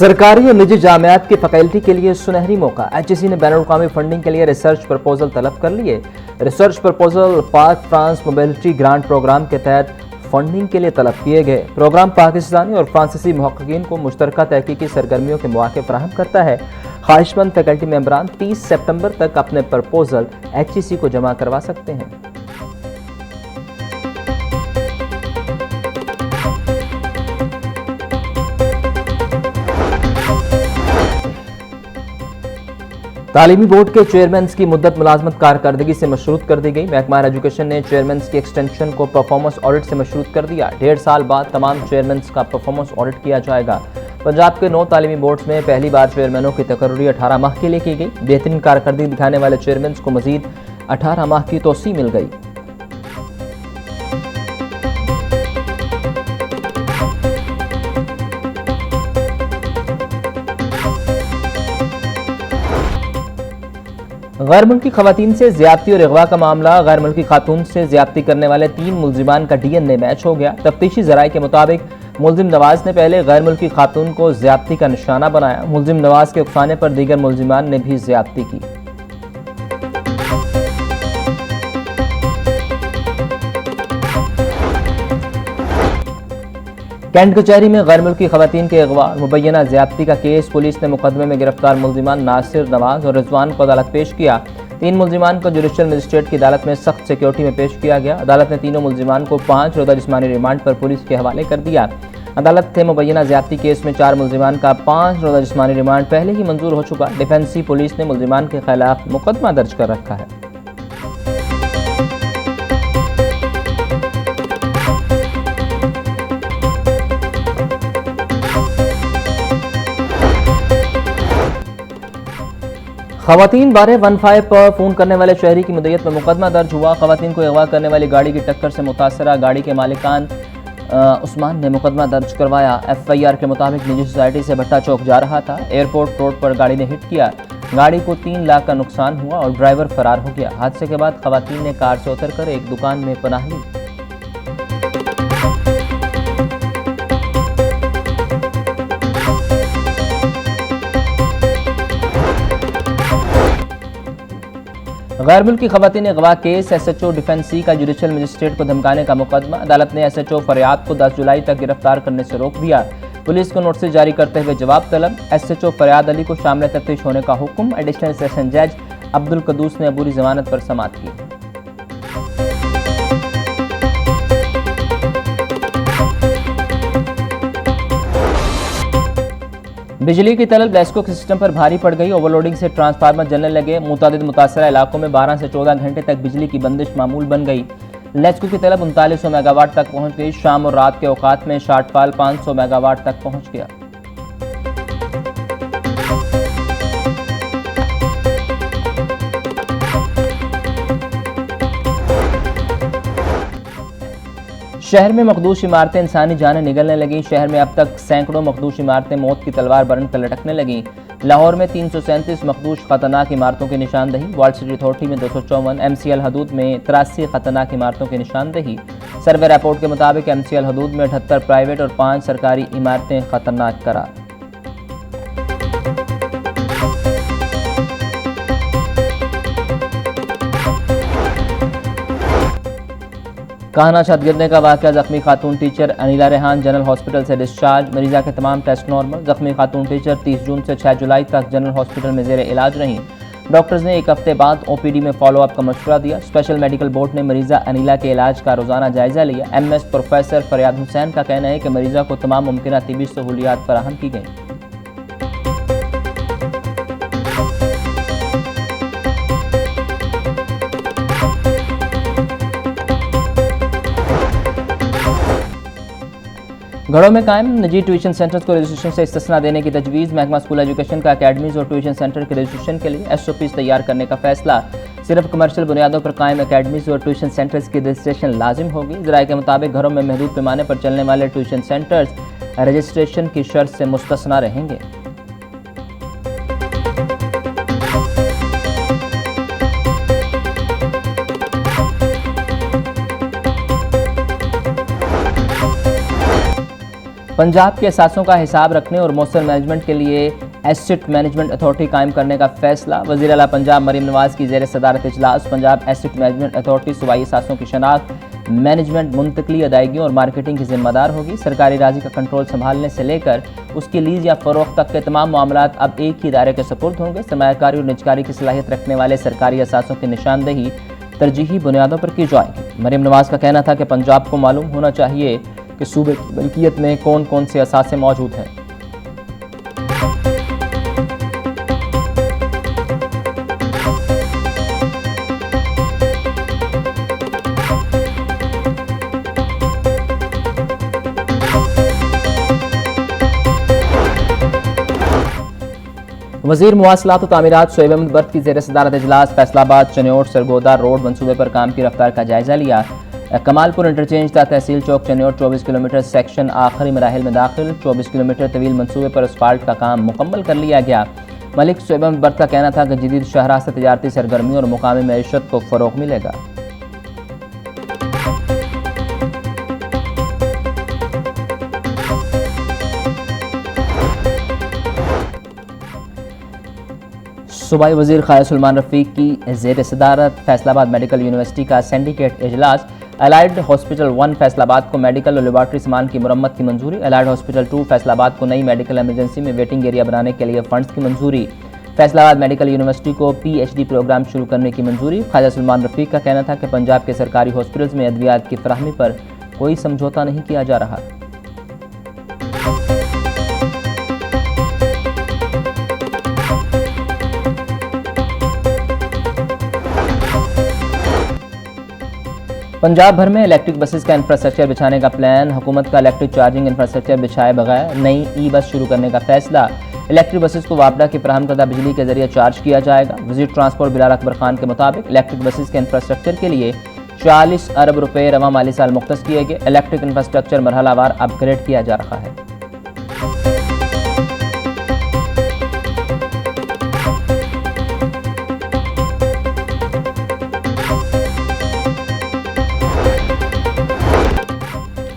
सरकारी और निजी जामियात की फैकल्टी के लिए सुनहरी मौका। HEC ने बैनुल-अक़वामी फंडिंग के लिए रिसर्च प्रपोजल तलब कर लिए। रिसर्च प्रपोजल पाक फ्रांस मोबिलिटी ग्रांट प्रोग्राम के तहत फंडिंग के लिए तलब किए गए। प्रोग्राम पाकिस्तानी और फ्रांसीसी मुहक्किकीन को मुश्तरका तहकीकी सरगर्मियों के मौके फराहम करता है। ख्वाहिशमंद फैकल्टी मेंबरान 30 सितंबर तक अपने प्रपोजल HEC को जमा करवा सकते हैं। तालीमी बोर्ड के चेयरमैन की मुद्दत मुलाजमत कारकर्दगी से मशरूत कर दी गई। महकमा एजुकेशन ने चेयरमैन की एक्सटेंशन को परफॉर्मेंस ऑडिट से मशरूत कर दिया। 1.5 साल बाद तमाम चेयरमैन का परफॉर्मेंस ऑडिट किया जाएगा। पंजाब के 9 तालीमी बोर्ड्स में पहली बार चेयरमैनों की तकर्री 18 माह के लिए की गई। बेहतरीन कारकर्दगी दिखाने वाले चेयरमैन को मजीद 18 माह की तोसी मिल गई। गैर मुल्की खवातीन से ज्यादती और अगवा का मामला। गैर मुल्की खातून से ज्यादती करने वाले 3 मुलजिमान का DNA मैच हो गया। तफ्तीशी जराये के मुताबिक मुलजिम नवाज ने पहले गैर मुल्की खातून को ज्यादती का निशाना बनाया। मुलजिम नवाज के उकसाने पर दीगर मुलजिमान ने भी ज्यादती की। कैंट कचहरी में गैर मुल्की खवातीन के अगवा और मुबैना ज्यादती का केस। पुलिस ने मुकदमे में गिरफ्तार मुलजिमान नासिर, नवाज और रिजवान को अदालत पेश किया। 3 मुलजिमान को जुडिशल मजिस्ट्रेट की अदालत में सख्त सिक्योरिटी में पेश किया गया। अदालत ने तीनों मुलजिमान को 5 रोज़ा जिस्मानी रिमांड पर पुलिस के हवाले कर दिया। अदालत ने मुबैना ज्यादती केस में 4 मुलजिमान का 5 रोज़ा जिस्मानी रिमांड पहले ही मंजूर हो चुका। डिफेंसी पुलिस ने मुलजिमान के खिलाफ मुकदमा दर्ज कर रखा है। खवातीन बारे 15 पर फोन करने वाले शहरी की मुद्दत में मुकदमा दर्ज हुआ। खवातीन को अगवा करने वाली गाड़ी की टक्कर से मुतासरा गाड़ी के मालिकान उस्मान ने मुकदमा दर्ज करवाया। FIR के मुताबिक निजी सोसाइटी से भट्टा चौक जा रहा था। एयरपोर्ट रोड पर गाड़ी ने हिट किया। गाड़ी को 3 लाख का नुकसान हुआ और ड्राइवर फरार हो गया। हादसे के बाद खवातीन ने कार से उतरकर एक दुकान में पनाह ली। गैर मुल्की खवातीन अगवा केस। SHO डिफेंसी का जुडिशल मजिस्ट्रेट को धमकाने का मुकदमा। अदालत ने SHO फरियाद को 10 जुलाई तक गिरफ्तार करने से रोक दिया। पुलिस को नोटिस जारी करते हुए जवाब तलब। SHO फरियाद अली को शामिल तफ्तीश होने का हुक्म। एडिशनल सेशन जज अब्दुल कदूस ने अबूरी जमानत पर समाअत की। बिजली की तलब लेस्को के सिस्टम पर भारी पड़ गई। ओवरलोडिंग से ट्रांसफार्मर जलने लगे। मुतादिद मुतासरा इलाकों में 12 से 14 घंटे तक बिजली की बंदिश मामूल बन गई। लेस्को की तलब 3900 मेगावाट तक पहुंच गई। शाम और रात के औकात में शॉर्टफॉल 500 मेगावाट तक पहुंच गया। शहर में मखदूश इमारतें इंसानी जानें निगलने लगी। शहर में अब तक सैकड़ों मखदूश इमारतें मौत की तलवार बनकर लटकने लगी। लाहौर में 337 मखदूश खतरनाक इमारतों की निशानदही। वर्ल्ड सिटी अथॉरिटी में 254, MCL हदूद में 83 खतरनाक इमारतों की निशानदही। सर्वे रिपोर्ट के मुताबिक MCL हदूद में 78 प्राइवेट और 5 सरकारी इमारतें खतरनाक करार। काहना छत गिरने का वाकया। जख्मी खातून teacher Anila Rehan general hospital से डिस्चार्ज। मरीजा के तमाम टेस्ट नॉर्मल। जख्मी खातून टीचर 30 जून से 6 जुलाई तक जनरल हॉस्पिटल में जेर इलाज रहीं। डॉक्टर्स ने 1 हफ्ते बाद OPD में फॉलोअप का मशवरा दिया। स्पेशल मेडिकल बोर्ड ने मरीजा अनिला के इलाज का रोजाना जायजा लिया। MS प्रोफेसर फरियाद हुसैन का कहना है कि मरीजा को तमाम मुमकिन तिबी सहूलियात फराहम की गई। घरों में कायम निजी ट्यूशन सेंटर्स को रजिस्ट्रेशन से इस्तिस्ना देने की तजवीज़। महकमा स्कूल एजुकेशन का अकेडमीज़ और ट्यूशन सेंटर के रजिस्ट्रेशन के लिए SOPs तैयार करने का फैसला। सिर्फ कमर्शियल बुनियादों पर कायम अकेडमीज़ और ट्यूशन सेंटर्स की रजिस्ट्रेशन लाजिम होगी। ज़राए के मुताबिक घरों में महदूद पैमाने पर चलने वाले ट्यूशन सेंटर्स रजिस्ट्रेशन की शर्त से मुस्तस्ना रहेंगे। पंजाब के असासों का हिसाब रखने और मौसर मैनेजमेंट के लिए एसेट मैनेजमेंट अथॉरिटी कायम करने का फैसला। वज़ीर आला पंजाब मरीम नवाज की ज़ेर सदारत इजलास पंजाब एसेट मैनेजमेंट अथॉरिटी सूबाई असासों की शनाख्त, मैनेजमेंट, मुंतकली, अदायगियों और मार्केटिंग की जिम्मेदार होगी। सरकारी राजी का कंट्रोल संभालने से लेकर उसकी लीज या फरोख्त तक के तमाम मामलात अब एक ही इदारे के सपुर्द होंगे। सरमायाकारी और निजकारी की सलाहियत रखने वाले सरकारी असासों की निशानदेही तरजीही बुनियादों पर की जाएगी। मरीम नवाज का कहना था कि पंजाब को मालूम होना चाहिए कि सूबे की मलकियत में कौन कौन से असासे मौजूद हैं। वज़ीर मुवासलात और तामीरात शोएब अहमद बर्द की ज़ेर सदारत इजलास फैसलाबाद चन्योट सरगोदा रोड मंसूबे पर काम की रफ्तार का जायजा लिया। कमालपुर इंटरचेंज था तहसील चौक चन्योट 24 किलोमीटर सेक्शन आखिरी मराहिल में दाखिल। 24 किलोमीटर तवील मंसूबे पर असफाल्ट का काम मुकम्मल कर लिया गया। मलिक शोएब अहमद बर्द का कहना था कि जदीद शहरा से तजारती सरगर्मी और मुकामी मईशत को फ़रोग़ मिलेगा। सूबाई वज़ीर ख़ालिद सलमान रफ़ीक की ज़ेर सदारत फैसलाबाद मेडिकल यूनिवर्सिटी का सिंडिकेट इजलास। एलाइड हॉस्पिटल 1 फैसलाबाद को मेडिकल और लेबॉर्ट्री सामान की मुरम्मत की मंजूरी। एलाइड हॉस्पिटल 2 फैसलाबाद को नई मेडिकल एमरजेंसी में वेटिंग एरिया बनाने के लिए फंड्स की मंजूरी। फैसलाबाद मेडिकल यूनिवर्सिटी को PhD प्रोग्राम शुरू करने की मंजूरी। ख़ालिद सलमान रफ़ीक का कहना था कि पंजाब के सरकारी हॉस्पिटल्स में अद्वियात की फराहमी पर कोई समझौता नहीं किया जा रहा। पंजाब भर में इलेक्ट्रिक बसेस का इंफ्रास्ट्रक्चर बिछाने का प्लान। हुकूमत का इलेक्ट्रिक चार्जिंग इंफ्रास्ट्रक्चर बिछाए बगैर नई ई-बस शुरू करने का फैसला। इलेक्ट्रिक बसेस को वापडा की फराहम करदा बिजली के जरिए चार्ज किया जाएगा। वज़ीर ट्रांसपोर्ट बिलाल अकबर खान के मुताबिक इलेक्ट्रिक बसेस के इंफ्रास्ट्रक्चर के लिए 40 अरब रुपए रवा माली साल मुख्तस किए गए। इलेक्ट्रिक इंफ्रास्ट्रक्चर मरहलावार अपग्रेड किया जा रहा है।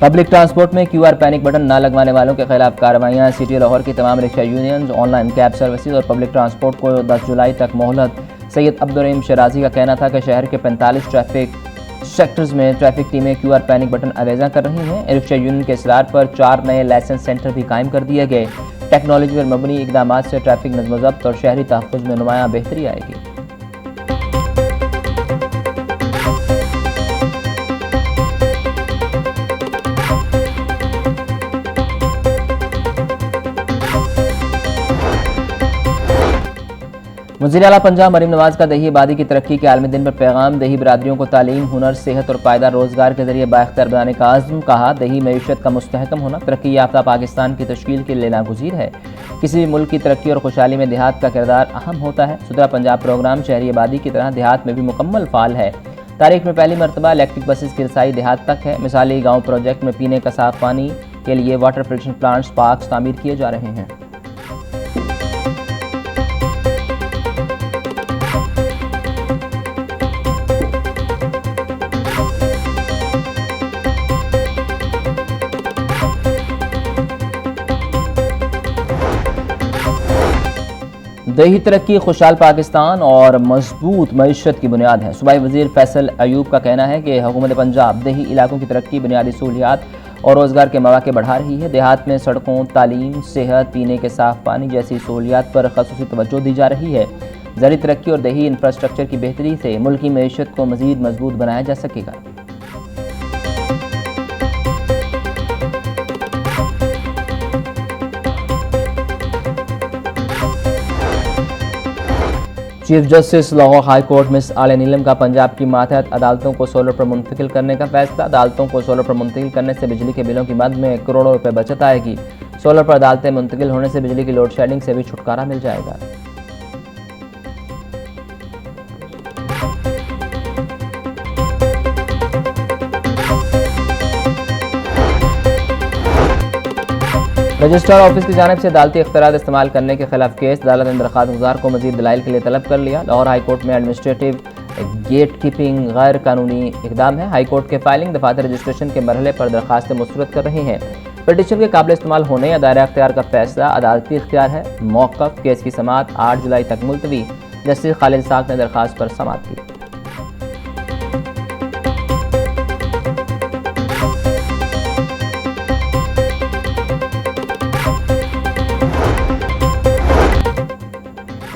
पब्लिक ट्रांसपोर्ट में QR पैनिक बटन न लगवाने वालों के खिलाफ कार्रवाइयाँ। सिटी लाहौर की तमाम rickshaw unions, online cab services और पब्लिक ट्रांसपोर्ट को 10 जुलाई तक मोहलत। सैयद अब्दुर्रहीम शराजी का कहना था कि शहर के 45 ट्रैफिक सेक्टर्स में ट्रैफिक टीमें QR पैनिक बटन अवेजा कर रही हैं। रिक्शा यूनियन के इसरार पर 4 नए लाइसेंस सेंटर भी कायम कर दिए गए। टेक्नोलॉजी पर मबनी इकदाम से ट्रैफिक नज़्म व ज़ब्त और शहरी तहफ़्फ़ुज़ में नुमायाँ बेहतरी आएगी। वज़ीर आला पंजाब मरीम नवाज का दही आबादी की तरक्की के आलमी दिन पर पैगाम। दही बरादरियों को तालीम, हुनर, सेहत और पायदार रोजगार के जरिए बाइख्तियार बनाने का आज़म। कहा, दही मईशत का मुस्तहकम होना तरक्की याफ्ता पाकिस्तान की तश्कील के लिए नागुज़ीर है। किसी भी मुल्क की तरक्की और खुशहाली में देहात का किरदार अहम होता है। सुधरा पंजाब प्रोग्राम शहरी आबादी की तरह देहात में भी मुकम्मल फ़ाल है। तारीख में पहली मरतबा इलेक्ट्रिक बसेस की रसाई देहात तक है। मिसाली गाँव प्रोजेक्ट में पीने का साफ पानी के लिए वाटर फिल्ट्रेशन प्लांट्स, पार्क्स तामीर किए जा रहे हैं। दही तरक्की खुशहाल पाकिस्तान और मजबूत मईशत की बुनियाद है। सूबाई वज़ीर फैसल अयूब का कहना है कि हुकूमत पंजाब दही इलाकों की तरक्की, बुनियादी सहूलियात और रोज़गार के मौके बढ़ा रही है। देहात में सड़कों, तालीम, सेहत, पीने के साफ पानी जैसी सहूलियात पर ख़ासी तवज्जो दी जा रही है। ज़री तरक्की और दही इंफ्रास्ट्रक्चर की बेहतरी से मुल्क की मईशत को मज़ीद मजबूत बनाया जा सकेगा। Chief justice Lahore high court miss आले नीलम का पंजाब की मातहत अदालतों को सोलर पर मुंतकिल करने का फैसला। अदालतों को सोलर पर मुंतकिल करने से बिजली के बिलों की मद में करोड़ों रुपए बचत आएगी। सोलर पर अदालतें मुंतकिल होने से बिजली की लोड शेडिंग से भी छुटकारा मिल जाएगा। रजिस्ट्रार ऑफिस की जानिब से अदालती इख्तियारात इस्तेमाल करने के खिलाफ केस। अदालत ने दरख्वास्त गुजार को मजीद दलाइल के लिए तलब कर लिया। लाहौर हाई कोर्ट में एडमिनिस्ट्रेटिव गेट कीपिंग गैर कानूनी इकदाम है। हाई कोर्ट के फाइलिंग दफातर रजिस्ट्रेशन के मरहले पर दरख्वास्तें मुस्तरद कर रहे हैं। पिटीशन के काबिल इस्तेमाल होने या दायरा अख्तियार का फैसला अदालती इख्तियार है। मौक़िफ़ केस की समाअत 8 जुलाई तक मुलतवी। जस्टिस खालिद साक ने दरख्वास्त पर समाअत की।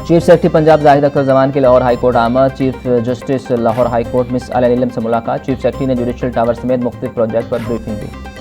चीफ सेक्रेटरी पंजाब जाहिद अख्तर जमान के लाहौर हाई कोर्ट आमद। Chief justice Lahore high court miss Ali Neelum से मुलाकात। चीफ सेक्रेटरी ने जुडिशल टावर समेत मुख्तलिफ प्रोजेक्ट पर ब्रीफिंग दी।